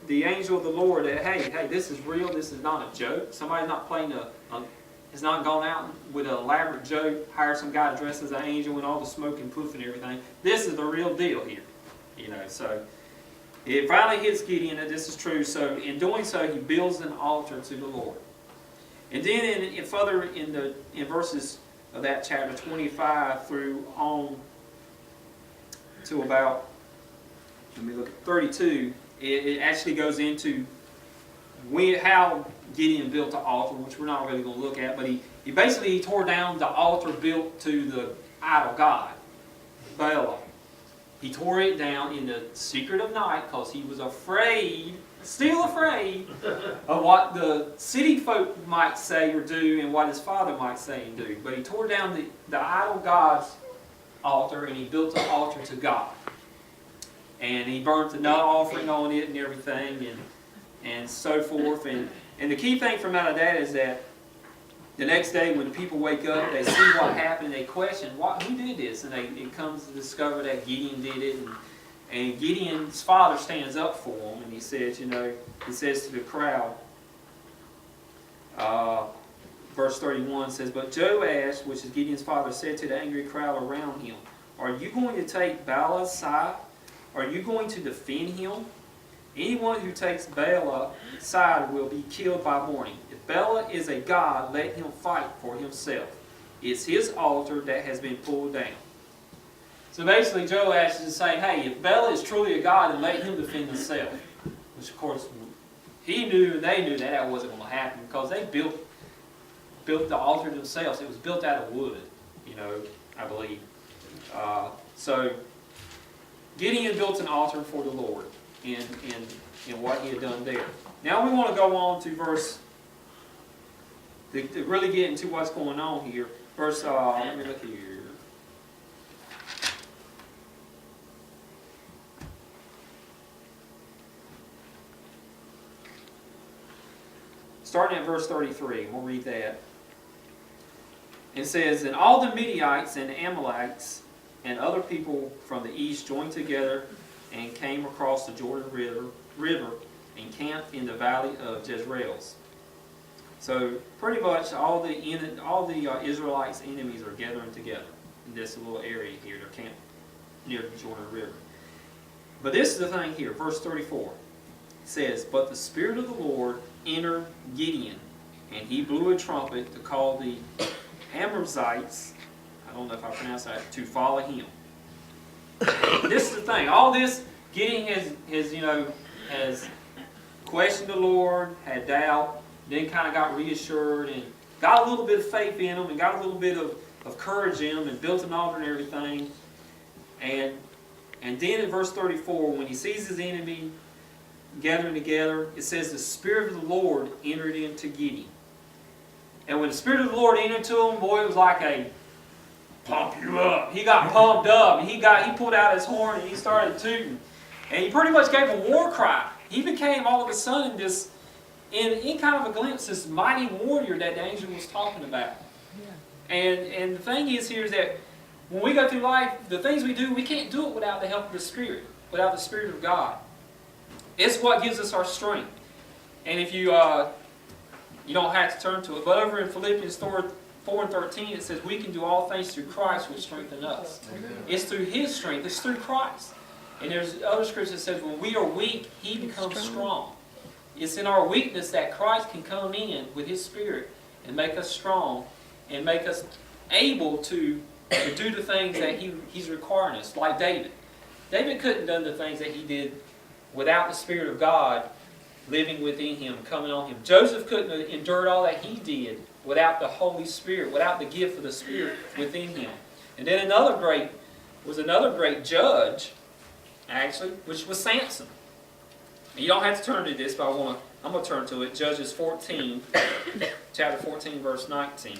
the angel of the Lord that, hey, this is real. This is not a joke. Somebody's not playing has not gone out with an elaborate joke, hired some guy to dress as an angel and all the smoke and poof and everything. This is the real deal here. So it finally hits Gideon that this is true. So in doing so, he builds an altar to the Lord. And then further in verses of that chapter 25 through on to about, let me look at 32, it actually goes into how Gideon built the altar, which we're not really going to look at, but he basically tore down the altar built to the idol god, Baal. He tore it down in the secret of night because he was afraid, still afraid, of what the city folk might say or do and what his father might say and do. But he tore down the idol god's altar and he built an altar to God. And he burnt the nut offering on it and everything and so forth. And the key thing from out of that is that the next day when the people wake up, they see what happened, they question, who did this? And it comes to discover that Gideon did it. And Gideon's father stands up for him and he says, he says to the crowd, verse 31 says, "But Joash, which is Gideon's father, said to the angry crowd around him, 'Are you going to take Baal's side? Are you going to defend him? Anyone who takes Baal's side will be killed by morning. If Baal is a god, let him fight for himself. It's his altar that has been pulled down.'" So basically Joash is saying, hey, if Baal is truly a god, then let him defend himself. Which of course he knew and they knew that wasn't going to happen because they built the altar themselves. It was built out of wood, I believe. So Gideon built an altar for the Lord in what he had done there. Now we want to go on to verse, to really get into what's going on here. Verse, let me look here. Starting at verse 33, we'll read that. It says, "And all the Midianites and Amalekites and other people from the east joined together and came across the Jordan River and camped in the valley of Jezreel's." So pretty much all the Israelites' enemies are gathering together in this little area here. They're camped near the Jordan River. But this is the thing here, verse 34. It says, "But the Spirit of the Lord entered Gideon, and he blew a trumpet to call the Amalekites," I don't know if I pronounced that, "to follow him." This is the thing. All this, Gideon has questioned the Lord, had doubt, then kind of got reassured and got a little bit of faith in him and got a little bit of courage in him and built an altar and everything. And then in verse 34, when he sees his enemy gathering together, it says the Spirit of the Lord entered into Gideon. And when the Spirit of the Lord entered into him, boy, it was like a pump you up. He got pumped up. And he pulled out his horn and he started tooting. And he pretty much gave a war cry. He became all of a sudden this, in kind of a glimpse, this mighty warrior that the angel was talking about. Yeah. And the thing is here is that when we go through life, the things we do, we can't do it without the help of the Spirit, without the Spirit of God. It's what gives us our strength. And if you don't have to turn to it, but over in Philippians 4:13 it says we can do all things through Christ which strengthens us. Amen. It's through His strength. It's through Christ. And there's other scripture that says when we are weak, He becomes strong. It's in our weakness that Christ can come in with His Spirit and make us strong and make us able to do the things that He's requiring us, like David. David couldn't have done the things that he did without the Spirit of God living within him, coming on him. Joseph couldn't have endured all that he did without the Holy Spirit, without the gift of the Spirit within him. And then another great judge, actually, which was Samson. And you don't have to turn to this, but I'm going to turn to it. Judges 14, chapter 14, verse 19.